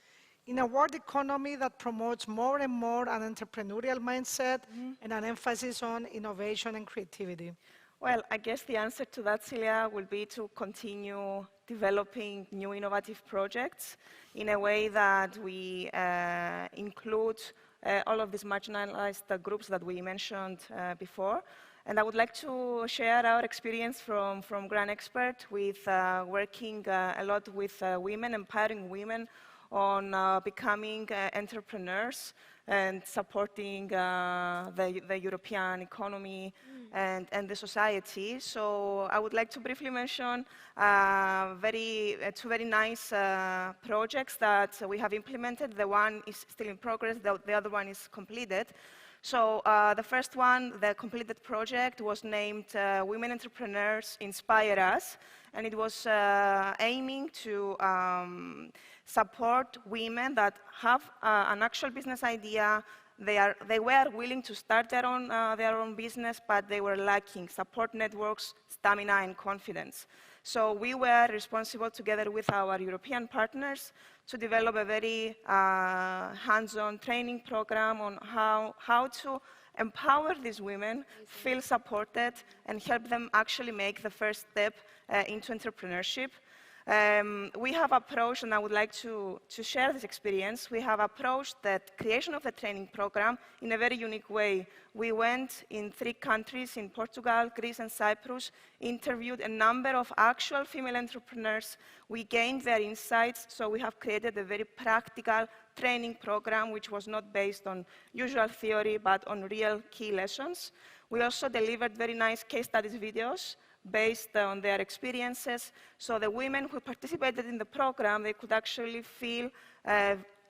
in a world economy that promotes more and more an entrepreneurial mindset and an emphasis on innovation and creativity? Well, I guess the answer to that, Celia, will be to continue developing new innovative projects in a way that we include all of these marginalized groups that we mentioned before. And I would like to share our experience from GrantXpert with working a lot with women, empowering women on becoming entrepreneurs and supporting the European economy and the society. So I would like to briefly mention two very nice projects that we have implemented. The one is still in progress, the other one is completed. So the first one, the completed project, was named Women Entrepreneurs Inspire Us, and it was aiming to support women that have an actual business idea. They were willing to start their own business, but they were lacking support networks, stamina, and confidence. So we were responsible, together with our European partners, to develop a very hands-on training program on how to empower these women, feel supported, and help them actually make the first step into entrepreneurship. We have approached, and I would like to share this experience, we have approached the creation of the training program in a very unique way. We went in 3 countries, in Portugal, Greece, and Cyprus, interviewed a number of actual female entrepreneurs. We gained their insights, so we have created a very practical training program which was not based on usual theory, but on real key lessons. We also delivered very nice case studies videos based on their experiences, so the women who participated in the program, they could actually feel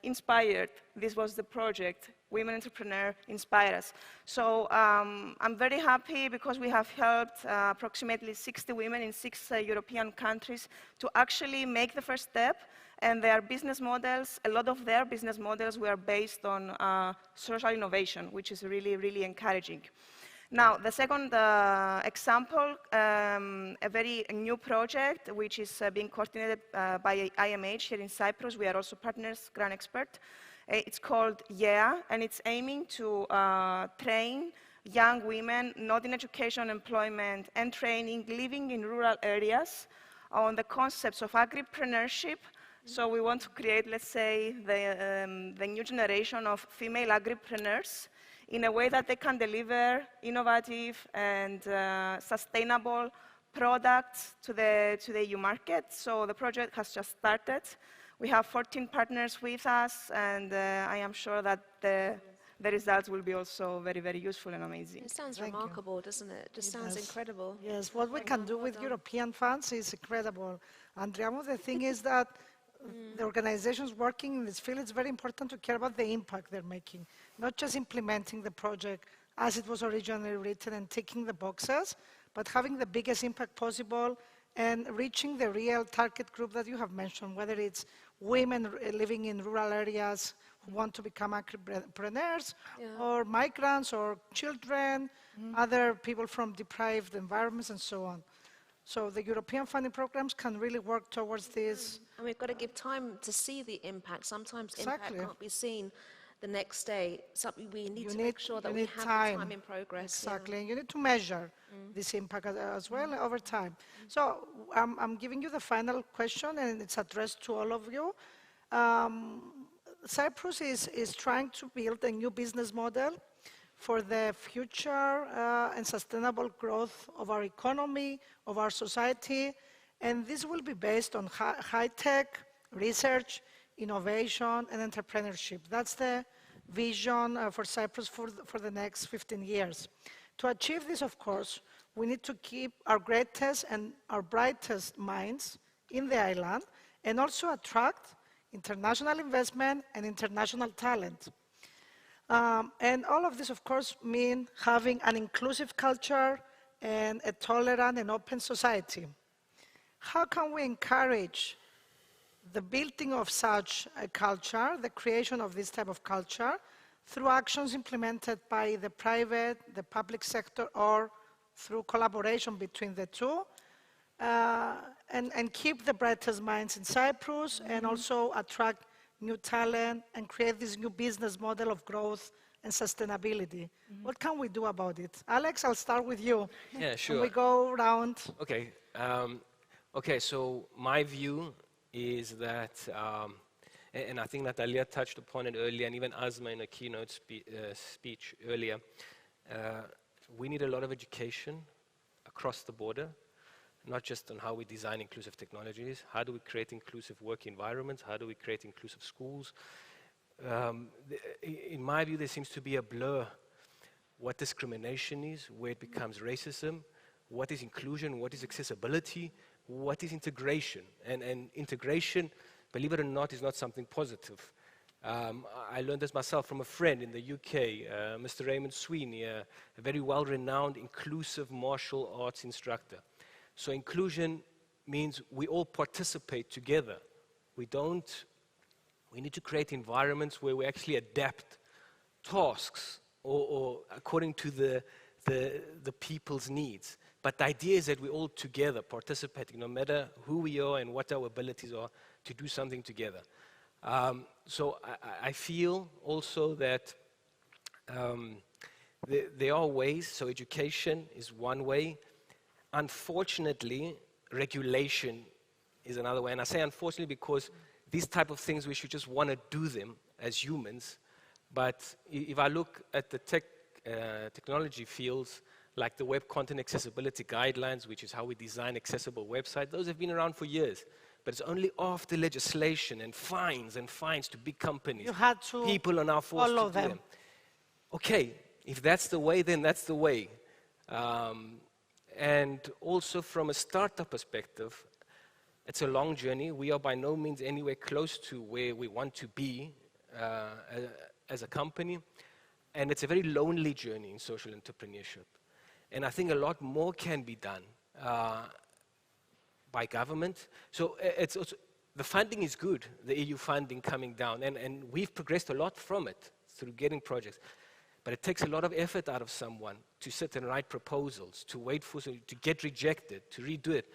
inspired. This was the project, Women Entrepreneur Inspire Us. So I'm very happy because we have helped approximately 60 women in 6 European countries to actually make the first step, and their business models, a lot of their business models were based on social innovation, which is really, really encouraging. Now, the second example, a very new project, which is being coordinated by IMH here in Cyprus. We are also partners, GrantXpert. It's called YEA, and it's aiming to train young women, not in education, employment, and training, living in rural areas, on the concepts of agripreneurship. So we want to create, let's say, the new generation of female agripreneurs in a way that they can deliver innovative and sustainable products to the EU market. So the project has just started. We have 14 partners with us, and I am sure that the results will be also very, very useful and amazing. It sounds remarkable, doesn't it? It just sounds incredible. Yes, what we can do with European funds is incredible. Andria, the thing is that the organizations working in this field, it's very important to care about the impact they're making, not just implementing the project as it was originally written and ticking the boxes, but having the biggest impact possible and reaching the real target group that you have mentioned, whether it's women living in rural areas who want to become entrepreneurs, or migrants, or children, other people from deprived environments, and so on. So the European funding programs can really work towards this. And we've got to give time to see the impact. Sometimes impact can't be seen the next day. We need to make sure that we have time in progress. Exactly, and you need to measure this impact as well over time. So I'm giving you the final question, and it's addressed to all of you. Cyprus is trying to build a new business model for the future and sustainable growth of our economy, of our society, and this will be based on high-tech, research, innovation, and entrepreneurship. That's the vision for Cyprus for the next 15 years. To achieve this, of course, we need to keep our greatest and our brightest minds in the island, and also attract international investment and international talent. And all of this, of course, means having an inclusive culture and a tolerant and open society. How can we encourage the building of such a culture, the creation of this type of culture, through actions implemented by the private, the public sector, or through collaboration between the two, and keep the brightest minds in Cyprus, and also attract new talent and create this new business model of growth and sustainability. What can we do about it? Alex, I'll start with you. Yeah, sure. And we go around. Okay. Okay, so my view is that, and I think Natalia touched upon it earlier, and even Asma in a keynote speech earlier, we need a lot of education across the border, not just on how we design inclusive technologies, how do we create inclusive work environments, how do we create inclusive schools. In my view, there seems to be a blur what discrimination is, where it becomes racism, what is inclusion, what is accessibility, what is integration. And integration, believe it or not, is not something positive. I learned this myself from a friend in the UK, Mr. Raymond Sweeney, a very well-renowned inclusive martial arts instructor. So inclusion means we all participate together. We need to create environments where we actually adapt tasks or according to the people's needs. But the idea is that we're all together participating, no matter who we are and what our abilities are, to do something together. So I feel also that there are ways, so education is one way. Unfortunately, regulation is another way. And I say unfortunately because these type of things, we should just want to do them as humans. But if I look at the technology fields, like the Web Content Accessibility Guidelines, which is how we design accessible websites, those have been around for years. But it's only after legislation and fines to big companies. You had to people are now forced follow to do them. Okay, if that's the way, then that's the way. And also from a startup perspective, it's a long journey. We are by no means anywhere close to where we want to be as a company. And it's a very lonely journey in social entrepreneurship. And I think a lot more can be done by government. So it's also, the funding is good, the EU funding coming down. And we've progressed a lot from it through getting projects. But it takes a lot of effort out of someone to sit and write proposals, to wait for something, to get rejected, to redo it.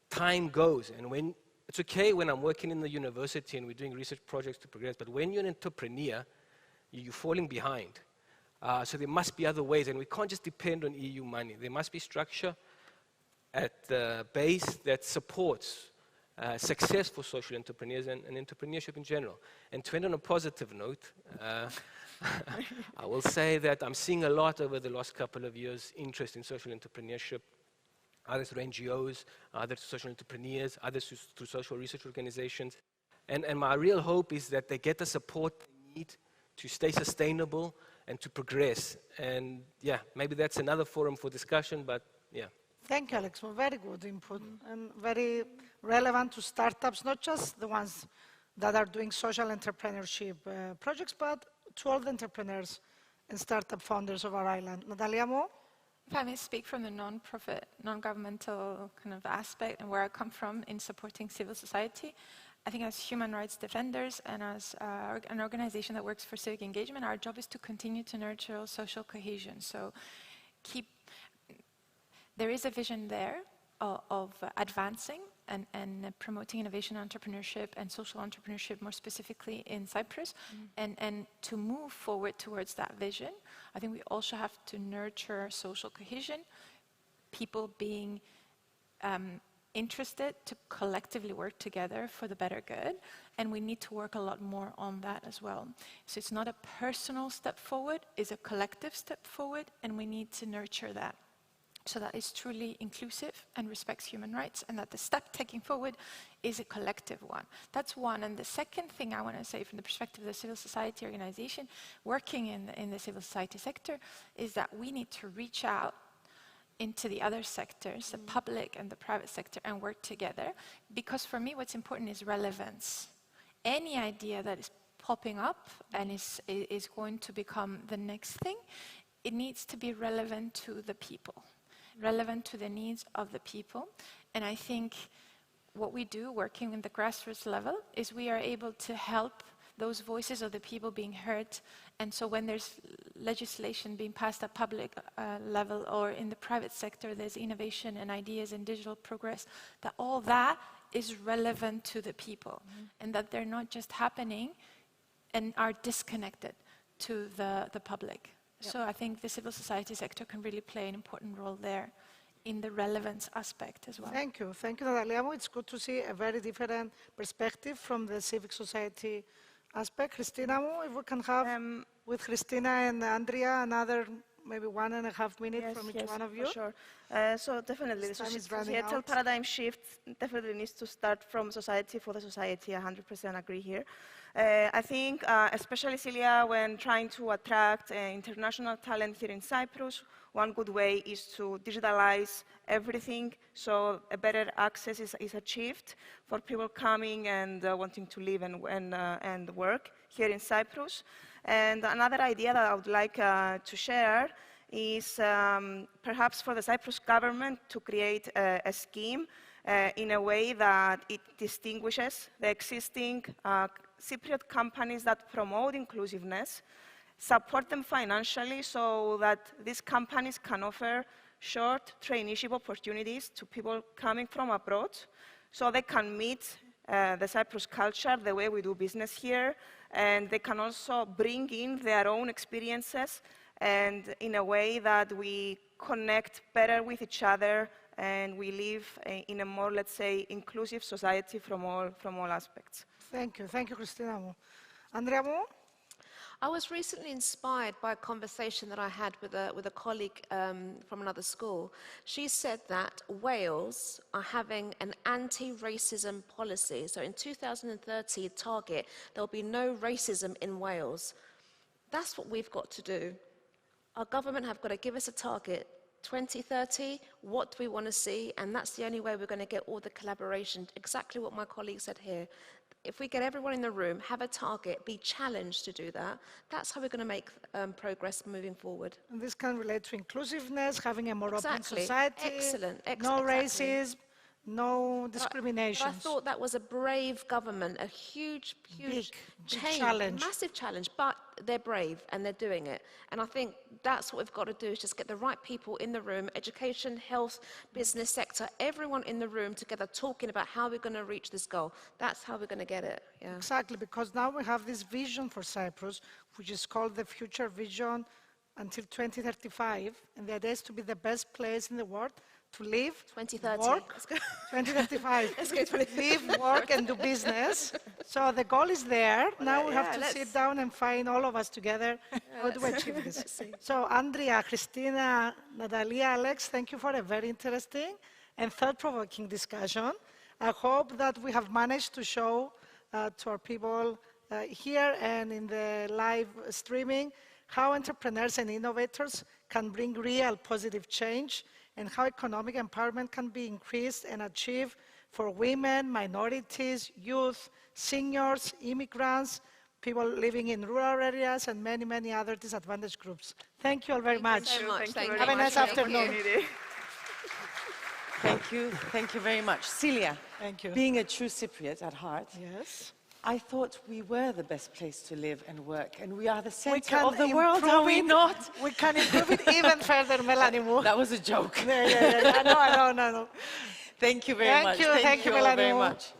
Time goes, and when it's okay when I'm working in the university and we're doing research projects to progress, but when you're an entrepreneur, you're falling behind. So there must be other ways, and we can't just depend on EU money. There must be structure at the base that supports success for social entrepreneurs and entrepreneurship in general. And to end on a positive note, I will say that I'm seeing a lot over the last couple of years interest in social entrepreneurship, either through NGOs, either through social entrepreneurs, others through social research organizations. And my real hope is that they get the support they need to stay sustainable and to progress. And yeah, maybe that's another forum for discussion, but yeah. Thank you, Alex. Well, very good input and very relevant to startups, not just the ones that are doing social entrepreneurship projects, but to all the entrepreneurs and startup founders of our island. Natalia Mo? If I may speak from the non-profit, non-governmental kind of aspect and where I come from in supporting civil society, I think as human rights defenders and as an organization that works for civic engagement, our job is to continue to nurture social cohesion. So there is a vision there of advancing and promoting innovation entrepreneurship and social entrepreneurship more specifically in Cyprus. And to move forward towards that vision, I think we also have to nurture social cohesion, people being interested to collectively work together for the better good, and we need to work a lot more on that as well. So it's not a personal step forward, it's a collective step forward, and we need to nurture that. So that is truly inclusive and respects human rights, and that the step taking forward is a collective one. That's one. And the second thing I want to say from the perspective of the civil society organization working in the civil society sector is that we need to reach out into the other sectors, the public and the private sector, and work together. Because for me, what's important is relevance. Any idea that is popping up and is going to become the next thing, it needs to be relevant to the people, relevant to the needs of the people. And I think what we do working in the grassroots level is we are able to help those voices of the people being heard. And so when there's legislation being passed at public level or in the private sector, there's innovation and ideas and digital progress, that all that is relevant to the people and that they're not just happening and are disconnected to the public. Yep. So I think the civil society sector can really play an important role there in the relevance aspect as well. Thank you. Thank you, Natalia. It's good to see a very different perspective from the civic society aspect. Christina, if we can have with Christina and Andria another maybe 1.5 minutes from each one of you. For sure. So definitely the societal paradigm shift definitely needs to start from society for the society. 100% agree here. I think, especially Celia, when trying to attract international talent here in Cyprus, one good way is to digitalize everything so a better access is achieved for people coming and wanting to live and work here in Cyprus. And another idea that I would like to share is perhaps for the Cyprus government to create a scheme in a way that it distinguishes the existing Cypriot companies that promote inclusiveness, support them financially so that these companies can offer short traineeship opportunities to people coming from abroad so they can meet the Cyprus culture, the way we do business here, and they can also bring in their own experiences and in a way that we connect better with each other and we live in a more, let's say, inclusive society from all aspects. Thank you, Christina. Andria? I was recently inspired by a conversation that I had with a colleague from another school. She said that Wales are having an anti-racism policy. So in 2030 target, there will be no racism in Wales. That's what we've got to do. Our government have got to give us a target. 2030, what do we want to see? And that's the only way we're going to get all the collaboration. Exactly what my colleague said here. If we get everyone in the room, have a target, be challenged to do that, that's how we're going to make progress moving forward. And this can relate to inclusiveness, having a more open Exactly. society, Excellent. no Exactly. racism, no discrimination. I thought that was a brave government, a huge Big change, challenge. massive challenge, but they're brave and they're doing it. And I think that's what we've got to do, is just get the right people in the room, education, health, business sector, everyone in the room together talking about how we're going to reach this goal. That's how we're going to get it. Yeah. Exactly, because now we have this vision for Cyprus, which is called the Future Vision until 2035, and the idea is to be the best place in the world to live, 2030. work, Let's go. 2035, Let's go 2030. live, work, and do business. So the goal is there. Now we have to let's- sit down and find all of us together how do we achieve this. see. So Andria, Christina, Natalia, Alex, thank you for a very interesting and thought-provoking discussion. I hope that we have managed to show to our people here and in the live streaming how entrepreneurs and innovators can bring real positive change, and how economic empowerment can be increased and achieved for women, minorities, youth, seniors, immigrants, people living in rural areas, and many, many other disadvantaged groups. Thank you all very much. so much. Thank you Have a very nice much. afternoon. Thank you very much. Celia, Thank you. being a true Cypriot at heart, Yes. I thought we were the best place to live and work, and we are the We center can of the world, improve are we it. not? We can improve it even further, Melanie Wu. That was a joke. Yeah. I know. Thank you very much. Thank you, all Melanie very Wu. much.